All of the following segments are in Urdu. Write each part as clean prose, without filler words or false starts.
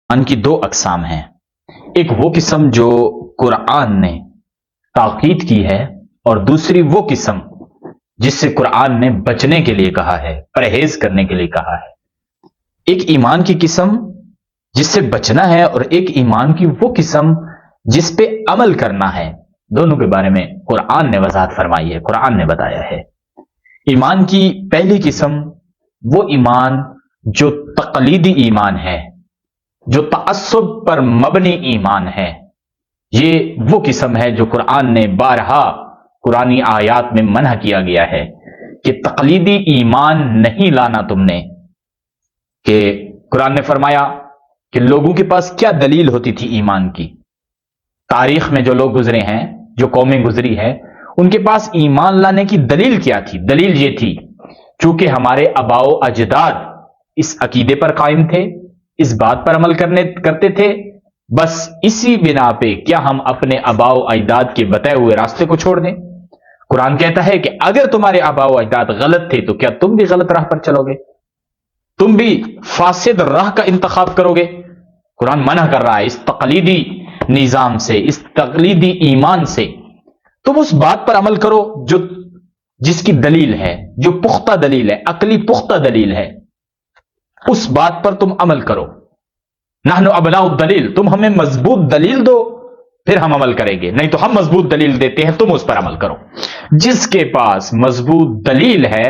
ان کی دو اقسام ہیں. ایک وہ قسم جو قرآن نے تاکید کی ہے، اور دوسری وہ قسم جس سے قرآن نے بچنے کے لیے کہا ہے، پرہیز کرنے کے لیے کہا ہے. ایک ایمان کی قسم جس سے بچنا ہے، اور ایک ایمان کی وہ قسم جس پہ عمل کرنا ہے. دونوں کے بارے میں قرآن نے وضاحت فرمائی ہے، قرآن نے بتایا ہے. ایمان کی پہلی قسم وہ ایمان جو تقلیدی ایمان ہے، جو تعصب پر مبنی ایمان ہے. یہ وہ قسم ہے جو قرآن نے بارہا قرآنی آیات میں منع کیا گیا ہے کہ تقلیدی ایمان نہیں لانا تم نے. کہ قرآن نے فرمایا کہ لوگوں کے پاس کیا دلیل ہوتی تھی ایمان کی. تاریخ میں جو لوگ گزرے ہیں، جو قومیں گزری ہیں، ان کے پاس ایمان لانے کی دلیل کیا تھی؟ دلیل یہ تھی چونکہ ہمارے آباء و اجداد اس عقیدے پر قائم تھے، اس بات پر عمل کرتے تھے، بس اسی بنا پہ کیا ہم اپنے آباء و اجداد کے بتائے ہوئے راستے کو چھوڑ دیں؟ قرآن کہتا ہے کہ اگر تمہارے آباء و اجداد غلط تھے تو کیا تم بھی غلط راہ پر چلو گے؟ تم بھی فاسد راہ کا انتخاب کرو گے؟ قرآن منع کر رہا ہے اس تقلیدی نظام سے، اس تقلیدی ایمان سے. تم اس بات پر عمل کرو جس کی دلیل ہے، جو پختہ دلیل ہے، عقلی پختہ دلیل ہے، اس بات پر تم عمل کرو. نحن ابناء الدلیل، تم ہمیں مضبوط دلیل دو پھر ہم عمل کریں گے، نہیں تو ہم مضبوط دلیل دیتے ہیں، تم اس پر عمل کرو. جس کے پاس مضبوط دلیل ہے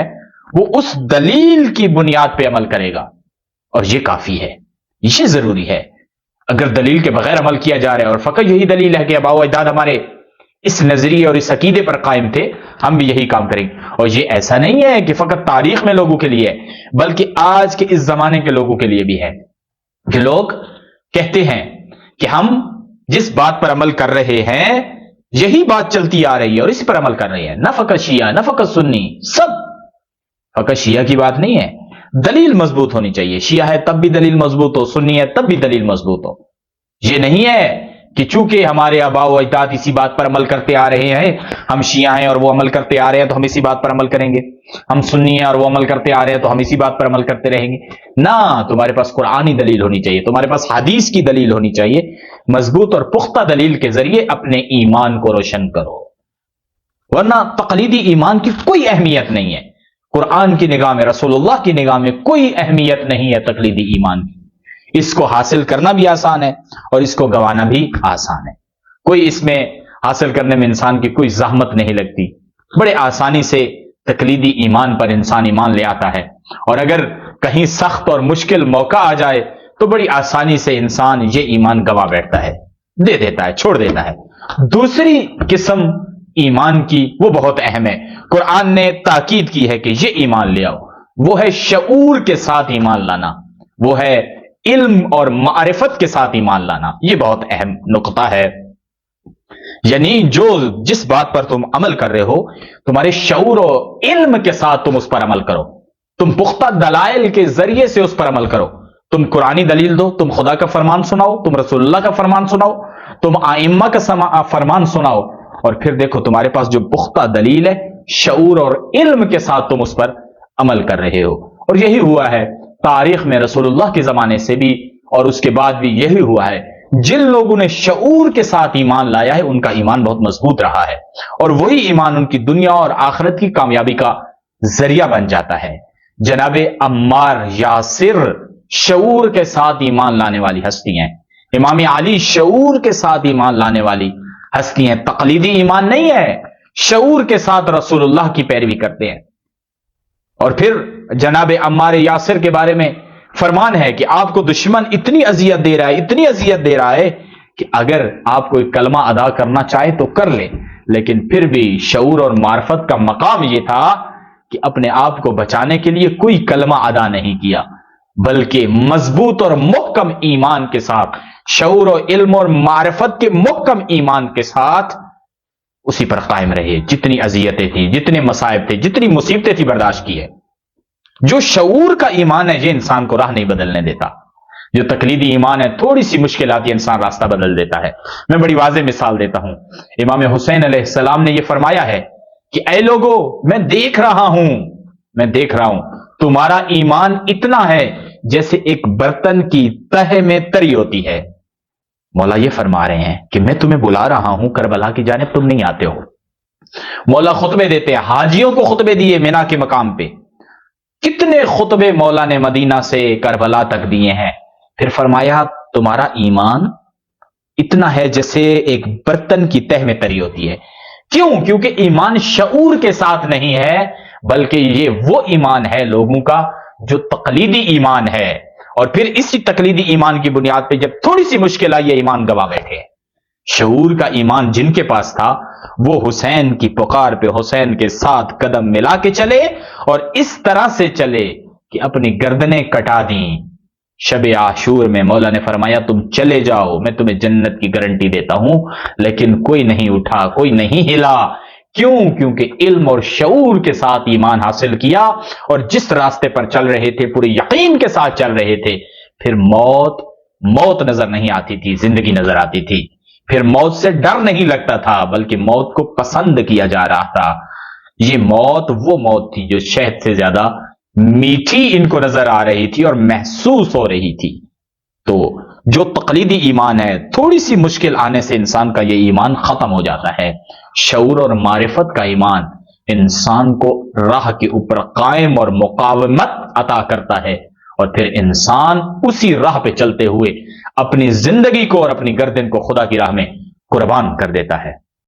وہ اس دلیل کی بنیاد پہ عمل کرے گا، اور یہ کافی ہے، یہ ضروری ہے. اگر دلیل کے بغیر عمل کیا جا رہا ہے اور فقط یہی دلیل ہے کہ آباء و اجداد ہمارے اس نظریے اور اس عقیدے پر قائم تھے، ہم بھی یہی کام کریں گے. اور یہ ایسا نہیں ہے کہ فقط تاریخ میں لوگوں کے لیے ہے، بلکہ آج کے اس زمانے کے لوگوں کے لیے بھی ہے. کہ لوگ کہتے ہیں کہ ہم جس بات پر عمل کر رہے ہیں یہی بات چلتی آ رہی ہے اور اسی پر عمل کر رہے ہیں. نہ فقط شیعہ، نہ فقط سنی، سب. فقط شیعہ کی بات نہیں ہے، دلیل مضبوط ہونی چاہیے. شیعہ ہے تب بھی دلیل مضبوط ہو، سنی ہے تب بھی دلیل مضبوط ہو. یہ نہیں ہے کہ چونکہ ہمارے آباء و اجداد اسی بات پر عمل کرتے آ رہے ہیں، ہم شیعہ ہیں اور وہ عمل کرتے آ رہے ہیں تو ہم اسی بات پر عمل کریں گے. ہم سنی ہیں اور وہ عمل کرتے آ رہے ہیں تو ہم اسی بات پر عمل کرتے رہیں گے. نہ، تمہارے پاس قرآنی دلیل ہونی چاہیے، تمہارے پاس حدیث کی دلیل ہونی چاہیے. مضبوط اور پختہ دلیل کے ذریعے اپنے ایمان کو روشن کرو، ورنہ تقلیدی ایمان کی کوئی اہمیت نہیں ہے. قرآن کی نگاہ میں، رسول اللہ کی نگاہ میں کوئی اہمیت نہیں ہے تقلیدی ایمان کی. اس کو حاصل کرنا بھی آسان ہے اور اس کو گوانا بھی آسان ہے. کوئی اس میں حاصل کرنے میں انسان کی کوئی زحمت نہیں لگتی. بڑے آسانی سے تقلیدی ایمان پر انسان ایمان لے آتا ہے، اور اگر کہیں سخت اور مشکل موقع آ جائے تو بڑی آسانی سے انسان یہ ایمان گوا بیٹھتا ہے، دے دیتا ہے، چھوڑ دیتا ہے. دوسری قسم ایمان کی وہ بہت اہم ہے، قرآن نے تاکید کی ہے کہ یہ ایمان لے آؤ. وہ ہے شعور کے ساتھ ایمان لانا، وہ ہے علم اور معرفت کے ساتھ ایمان لانا. یہ بہت اہم نقطہ ہے. یعنی جس بات پر تم عمل کر رہے ہو، تمہارے شعور و علم کے ساتھ تم اس پر عمل کرو. تم پختہ دلائل کے ذریعے سے اس پر عمل کرو. تم قرآنی دلیل دو، تم خدا کا فرمان سناؤ، تم رسول اللہ کا فرمان سناؤ، تم ائمہ کا فرمان سناؤ، اور پھر دیکھو تمہارے پاس جو پختہ دلیل ہے، شعور اور علم کے ساتھ تم اس پر عمل کر رہے ہو. اور یہی ہوا ہے تاریخ میں، رسول اللہ کے زمانے سے بھی اور اس کے بعد بھی یہی ہوا ہے. جن لوگوں نے شعور کے ساتھ ایمان لایا ہے ان کا ایمان بہت مضبوط رہا ہے، اور وہی ایمان ان کی دنیا اور آخرت کی کامیابی کا ذریعہ بن جاتا ہے. جناب عمار یاسر شعور کے ساتھ ایمان لانے والی ہستی ہیں. امام علی شعور کے ساتھ ایمان لانے والی ہستی ہیں. تقلیدی ایمان نہیں ہے، شعور کے ساتھ رسول اللہ کی پیروی کرتے ہیں. اور پھر جناب عمار یاسر کے بارے میں فرمان ہے کہ آپ کو دشمن اتنی اذیت دے رہا ہے، اتنی اذیت دے رہا ہے کہ اگر آپ کوئی کلمہ ادا کرنا چاہے تو کر لے. لیکن پھر بھی شعور اور معرفت کا مقام یہ تھا کہ اپنے آپ کو بچانے کے لیے کوئی کلمہ ادا نہیں کیا، بلکہ مضبوط اور محکم ایمان کے ساتھ، شعور و علم اور معرفت کے محکم ایمان کے ساتھ اسی پر قائم رہے. جتنی اذیتیں تھیں، جتنے مصائب تھے، جتنی مصیبتیں تھیں، برداشت کی ہے. جو شعور کا ایمان ہے یہ انسان کو راہ نہیں بدلنے دیتا. جو تقلیدی ایمان ہے تھوڑی سی مشکلات یہ انسان راستہ بدل دیتا ہے. میں بڑی واضح مثال دیتا ہوں. امام حسین علیہ السلام نے یہ فرمایا ہے کہ اے لوگو، میں دیکھ رہا ہوں تمہارا ایمان اتنا ہے جیسے ایک برتن کی تہ میں تری ہوتی ہے۔ مولا یہ فرما رہے ہیں کہ میں تمہیں بلا رہا ہوں کربلا کی جانب، تم نہیں آتے ہو۔ مولا خطبے دیتے ہیں، حاجیوں کو خطبے دیے مینا کے مقام پہ، کتنے خطبے مولا نے مدینہ سے کربلا تک دیے ہیں۔ پھر فرمایا تمہارا ایمان اتنا ہے جیسے ایک برتن کی تہ میں تری ہوتی ہے۔ کیوں؟ کیونکہ ایمان شعور کے ساتھ نہیں ہے، بلکہ یہ وہ ایمان ہے لوگوں کا جو تقلیدی ایمان ہے، اور پھر اسی تقلیدی ایمان کی بنیاد پہ جب تھوڑی سی مشکل آئی یہ ایمان گوا بیٹھے۔ شعور کا ایمان جن کے پاس تھا وہ حسین کی پکار پہ حسین کے ساتھ قدم ملا کے چلے، اور اس طرح سے چلے کہ اپنی گردنیں کٹا دیں۔ شب عاشور میں مولا نے فرمایا تم چلے جاؤ، میں تمہیں جنت کی گارنٹی دیتا ہوں، لیکن کوئی نہیں اٹھا، کوئی نہیں ہلا۔ کیوں؟ کیونکہ علم اور شعور کے ساتھ ایمان حاصل کیا، اور جس راستے پر چل رہے تھے پورے یقین کے ساتھ چل رہے تھے۔ پھر موت نظر نہیں آتی تھی، زندگی نظر آتی تھی۔ پھر موت سے ڈر نہیں لگتا تھا، بلکہ موت کو پسند کیا جا رہا تھا۔ یہ موت وہ موت تھی جو شہد سے زیادہ میٹھی ان کو نظر آ رہی تھی اور محسوس ہو رہی تھی۔ تو جو تقلیدی ایمان ہے، تھوڑی سی مشکل آنے سے انسان کا یہ ایمان ختم ہو جاتا ہے۔ شعور اور معرفت کا ایمان انسان کو راہ کے اوپر قائم اور مقاومت عطا کرتا ہے، اور پھر انسان اسی راہ پہ چلتے ہوئے اپنی زندگی کو اور اپنی گردن کو خدا کی راہ میں قربان کر دیتا ہے۔